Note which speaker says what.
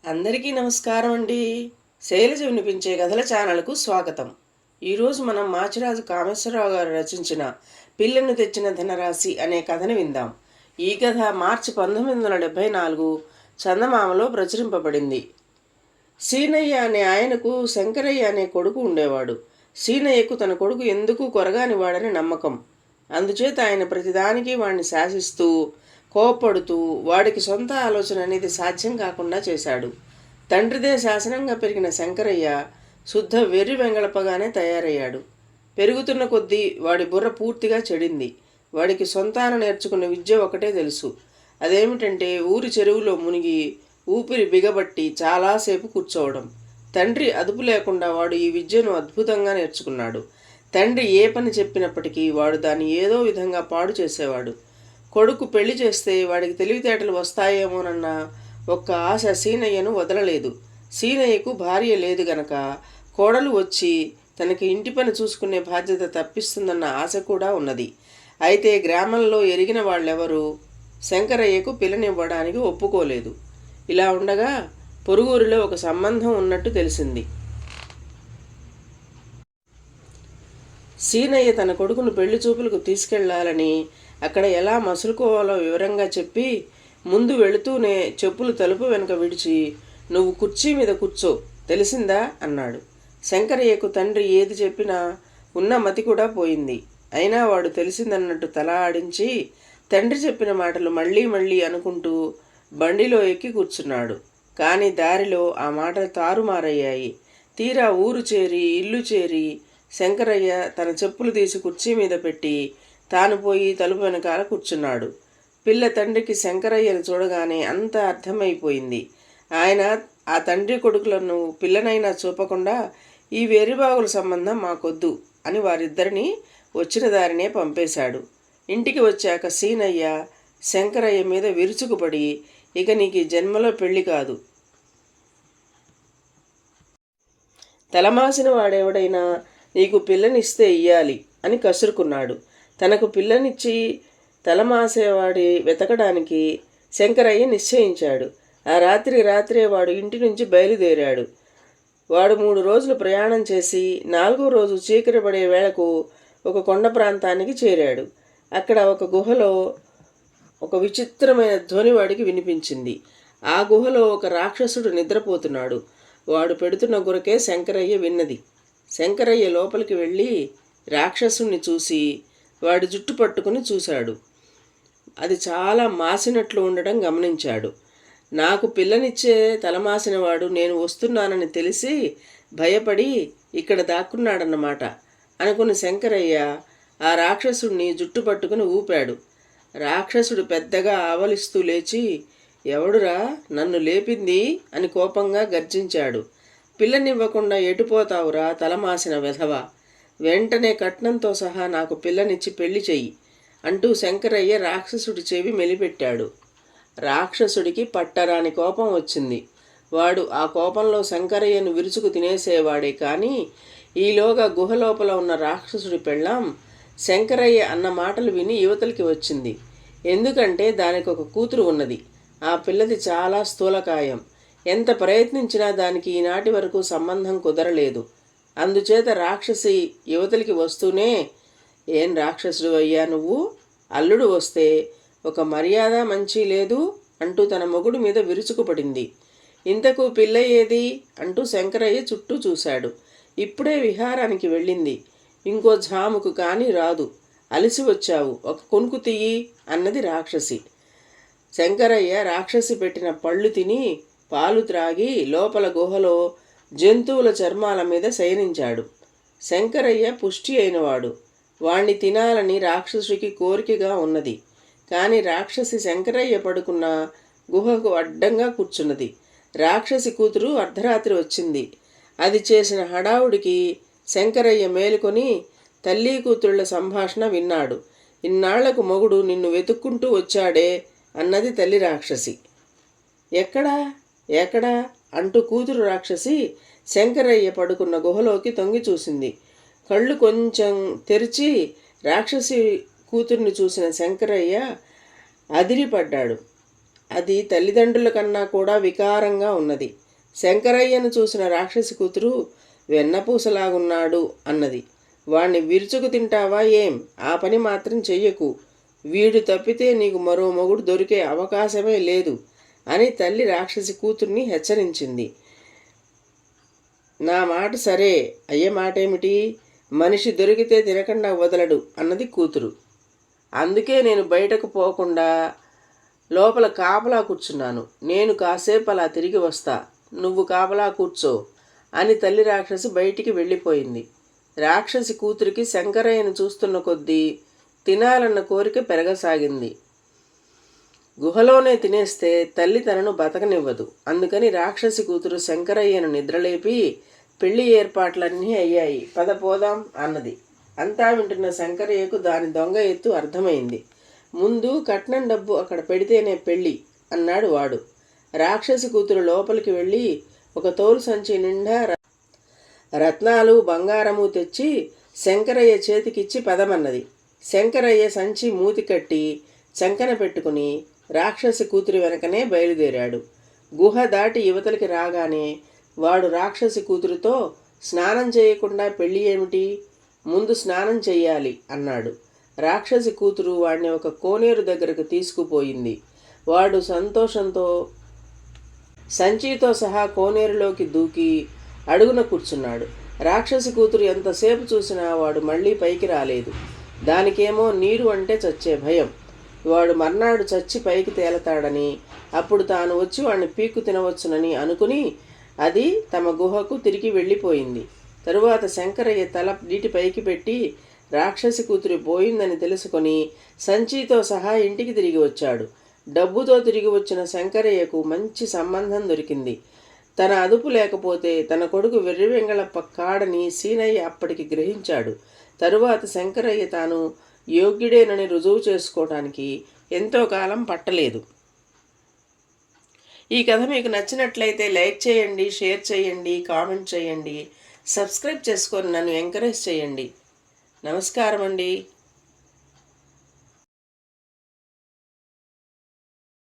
Speaker 1: అందరికీ నమస్కారం అండి. శైలజ వినిపించే కథల ఛానల్కు స్వాగతం. ఈరోజు మనం మాచిరాజు కామేశ్వరరావు గారు రచించిన పిల్లను తెచ్చిన ధనరాశి అనే కథను విందాం. ఈ కథ మార్చి 1974 చందమామలో ప్రచురింపబడింది. సీనయ్య అనే ఆయనకు శంకరయ్య అనే కొడుకు ఉండేవాడు. సీనయ్యకు తన కొడుకు ఎందుకు కొరగాని వాడని నమ్మకం. అందుచేత ఆయన ప్రతిదానికి వాడిని శాసిస్తూ కోప్పడుతూ వాడికి సొంత ఆలోచన అనేది సాధ్యం కాకుండా చేశాడు. తండ్రిదే శాసనంగా పెరిగిన శంకరయ్య శుద్ధ వెర్రి వెంగళపగానే తయారయ్యాడు. పెరుగుతున్న కొద్దీ వాడి బుర్ర పూర్తిగా చెడింది. వాడికి సొంతాన నేర్చుకున్న విద్య ఒకటే తెలుసు. అదేమిటంటే ఊరి చెరువులో మునిగి ఊపిరి బిగబట్టి చాలాసేపు కూర్చోవడం. తండ్రి అదుపు లేకుండా వాడు ఈ విద్యను అద్భుతంగా నేర్చుకున్నాడు. తండ్రి ఏ పని చెప్పినప్పటికీ వాడు దాన్ని ఏదో విధంగా పాడు చేసేవాడు. కొడుకు పెళ్లి చేస్తే వాడికి తెలివితేటలు వస్తాయేమోనన్న ఒక్క ఆశ సీనయ్యను వదలలేదు. సీనయ్యకు భార్య లేదు గనక కోడలు వచ్చి తనకి ఇంటి పని చూసుకునే బాధ్యత తప్పిస్తుందన్న ఆశ కూడా ఉన్నది. అయితే గ్రామంలో ఎరిగిన వాళ్ళెవరూ శంకరయ్యకు పిల్లనివ్వడానికి ఒప్పుకోలేదు. ఇలా ఉండగా పొరుగురిలో ఒక సంబంధం ఉన్నట్టు తెలిసింది. సీనయ్య తన కొడుకును పెళ్లి చూపులకు తీసుకెళ్లాలని అక్కడ ఎలా మసులుకోవాలో వివరంగా చెప్పి ముందు వెళుతూనే చెప్పులు తలుపు వెనుక విడిచి, "నువ్వు కుర్చీ మీద కూర్చో, తెలిసిందా?" అన్నాడు. శంకరయ్యకు తండ్రి ఏది చెప్పినా ఉన్న మతి కూడా పోయింది. అయినా వాడు తెలిసిందన్నట్టు తల ఆడించి తండ్రి చెప్పిన మాటలు మళ్ళీ మళ్ళీ అనుకుంటూ బండిలో ఎక్కి కూర్చున్నాడు. కానీ దారిలో ఆ మాటలు తారుమారయ్యాయి. తీరా ఊరు చేరి ఇల్లు చేరి శంకరయ్య తన చెప్పులు తీసి కుర్చీ మీద పెట్టి తాను పోయి తలుపు వెనకాల కూర్చున్నాడు. పిల్ల తండ్రికి శంకరయ్యను చూడగానే అంత అర్థమైపోయింది. ఆయన ఆ తండ్రి కొడుకులను పిల్లనైనా చూపకుండా ఈ వేరిబాగుల సంబంధం మాకొద్దు అని వారిద్దరిని వచ్చిన దారినే పంపేశాడు. ఇంటికి వచ్చాక సీనయ్య శంకరయ్య మీద విరుచుకుపడి, "ఇక నీకు ఈ జన్మలో పెళ్లి కాదు. తలమాసిన వాడెవడైనా నీకు పిల్లనిస్తే ఇయ్యాలి" అని కసురుకున్నాడు. తనకు పిల్లనిచ్చి తలమాసేవాడి వెతకడానికి శంకరయ్య నిశ్చయించాడు. ఆ రాత్రే వాడు ఇంటి నుంచి బయలుదేరాడు. వాడు 3 రోజులు ప్రయాణం చేసి 4వ రోజు చీకటి పడే వేళకు ఒక కొండ ప్రాంతానికి చేరాడు. అక్కడ ఒక గుహలో ఒక విచిత్రమైన ధ్వని వాడికి వినిపించింది. ఆ గుహలో ఒక రాక్షసుడు నిద్రపోతున్నాడు. వాడు పెడుతున్న గురకే శంకరయ్య విన్నది. శంకరయ్య లోపలికి వెళ్ళి రాక్షసుణ్ణి చూసి వాడి జుట్టు పట్టుకుని చూశాడు. అది చాలా మాసినట్లు ఉండడం గమనించాడు. నాకు పిల్లనిచ్చే తలమాసినవాడు నేను వస్తున్నానని తెలిసి భయపడి ఇక్కడ దాక్కున్నాడన్నమాట అనుకుని శంకరయ్య ఆ రాక్షసుడిని జుట్టు పట్టుకుని ఊపాడు. రాక్షసుడు పెద్దగా ఆవలిస్తూ లేచి, "ఎవడురా నన్ను లేపింది?" అని కోపంగా గర్జించాడు. "పిల్లనివ్వకుండా ఎటుపోతావురా తలమాసిన వెధవ! వెంటనే కట్నంతో సహా నాకు పిల్లనిచ్చి పెళ్లి చెయ్యి" అంటూ శంకరయ్య రాక్షసుడి చెవి మెలిపెట్టాడు. రాక్షసుడికి పట్టరాని కోపం వచ్చింది. వాడు ఆ కోపంలో శంకరయ్యను విరుచుకు తినేసేవాడే కానీ ఈలోగా గుహలోపల ఉన్న రాక్షసుడి పెళ్ళాం శంకరయ్య అన్న మాటలు విని యువతలకి వచ్చింది. ఎందుకంటే దానికి ఒక కూతురు ఉన్నది. ఆ పిల్లది చాలా స్థూలకాయం. ఎంత ప్రయత్నించినా దానికి ఈనాటి వరకు సంబంధం కుదరలేదు. అందుచేత రాక్షసి యువతలికి వస్తూనే, "ఏం రాక్షసుడు అయ్యా నువ్వు? అల్లుడు వస్తే ఒక మర్యాద మంచి లేదు" అంటూ తన మొగుడు మీద విరుచుకుపడింది. "ఇంతకు పిల్ల ఏది?" అంటూ శంకరయ్య చుట్టూ చూశాడు. "ఇప్పుడే విహారానికి వెళ్ళింది. ఇంకో ఝాముకు కానీ రాదు. అలిసి వచ్చావు, ఒక కొనుకు తీయి" అన్నది రాక్షసి. శంకరయ్య రాక్షసి పెట్టిన పళ్ళు తిని పాలు త్రాగి లోపల గుహలో జంతువుల చర్మాల మీద శయనించాడు. శంకరయ్య పుష్టి అయినవాడు. వాణ్ణి తినాలని రాక్షసుడికి కోరికగా ఉన్నది. కానీ రాక్షసి శంకరయ్య పడుకున్న గుహకు అడ్డంగా కూర్చున్నది. రాక్షసి కూతురు అర్ధరాత్రి వచ్చింది. అది చేసిన హడావుడికి శంకరయ్య మేలుకొని తల్లి కూతుళ్ల సంభాషణ విన్నాడు. "ఇన్నాళ్లకు మొగుడు నిన్ను వెతుక్కుంటూ వచ్చాడే" అన్నది తల్లి రాక్షసి. "ఎక్కడా ఎక్కడా" అంటూ కూతురు రాక్షసి శంకరయ్య పడుకున్న గుహలోకి తొంగి చూసింది. కళ్ళు కొంచెం తెరిచి రాక్షసి కూతుర్ని చూసిన శంకరయ్య అదిరిపడ్డాడు. అది తల్లిదండ్రుల కన్నా కూడా వికారంగా ఉన్నది. శంకరయ్యను చూసిన రాక్షసి కూతురు వెన్నపూసలాగున్నాడు అన్నది. వాణ్ణి విరుచుకు తింటావా ఏం? ఆ పని మాత్రం చెయ్యకు. వీడు తప్పితే నీకు మరో మొగుడు దొరికే అవకాశమే లేదు అని తల్లి రాక్షసి కూతుర్ని హెచ్చరించింది. నా మాట సరే, అయ్యే మాటేమిటి? మనిషి దొరికితే తినకుండా వదలడు అన్నది కూతురు. అందుకే నేను బయటకు పోకుండా లోపల కాపలా కూర్చున్నాను. నేను కాసేపు అలా తిరిగి వస్తా, నువ్వు కాపలా కూర్చో అని తల్లి రాక్షసి బయటికి వెళ్ళిపోయింది. రాక్షసి కూతురికి శంకరయ్యను చూస్తున్న కొద్దీ తినాలన్న కోరిక పెరగసాగింది. గుహలోనే తినేస్తే తల్లి తనను బతకనివ్వదు. అందుకని రాక్షసి కూతురు శంకరయ్యను నిద్రలేపి పెళ్లి ఏర్పాట్లన్నీ అయ్యాయి, పద పోదాం అన్నది. అంతా వింటున్న శంకరయ్యకు దాని దొంగ ఎత్తు అర్థమైంది. ముందు కట్నం డబ్బు అక్కడ పెడితేనే పెళ్ళి అన్నాడు వాడు. రాక్షసి కూతురు లోపలికి వెళ్ళి ఒక తోలు సంచి నిండా రత్నాలు బంగారము తెచ్చి శంకరయ్య చేతికిచ్చి పదమన్నది. శంకరయ్య సంచి మూతి కట్టి చంకన పెట్టుకుని రాక్షసి కూతురి వెనకనే బయలుదేరాడు. గుహ దాటి యువతలకి రాగానే వాడు రాక్షసి కూతురితో, స్నానం చేయకుండా పెళ్ళి ఏమిటి? ముందు స్నానం చెయ్యాలి అన్నాడు. రాక్షసి కూతురు వాడిని ఒక కోనేరు దగ్గరకు తీసుకుపోయింది. వాడు సంతోషంతో సంచితో సహా కోనేరులోకి దూకి అడుగున కూర్చున్నాడు. రాక్షసి కూతురు ఎంతసేపు చూసినా వాడు మళ్ళీ పైకి రాలేదు. దానికేమో నీరు అంటే చచ్చే భయం. వాడు మర్నాడు చచ్చి పైకి తేలతాడని, అప్పుడు తాను వచ్చి వాడిని పీక్కు తినవచ్చునని అనుకుని అది తమ గుహకు తిరిగి వెళ్ళిపోయింది. తరువాత శంకరయ్య తల నీటి పైకి పెట్టి రాక్షసి కూతురి పోయిందని తెలుసుకొని సంచితో సహా ఇంటికి తిరిగి వచ్చాడు. డబ్బుతో తిరిగి వచ్చిన శంకరయ్యకు మంచి సంబంధం దొరికింది. తన అదుపు లేకపోతే తన కొడుకు వెర్రివెంగళప్ప కాడని సీనయ్య అప్పటికి గ్రహించాడు. తరువాత శంకరయ్య తాను యోగ్యుడేనని రుజువు చేసుకోవటానికి ఎంతో కాలం పట్టలేదు. ఈ కథ మీకు నచ్చినట్లయితే లైక్ చేయండి, షేర్ చేయండి, కామెంట్ చేయండి, సబ్స్క్రైబ్ చేసుకొని నన్ను ఎంకరేజ్ చేయండి. నమస్కారం అండి.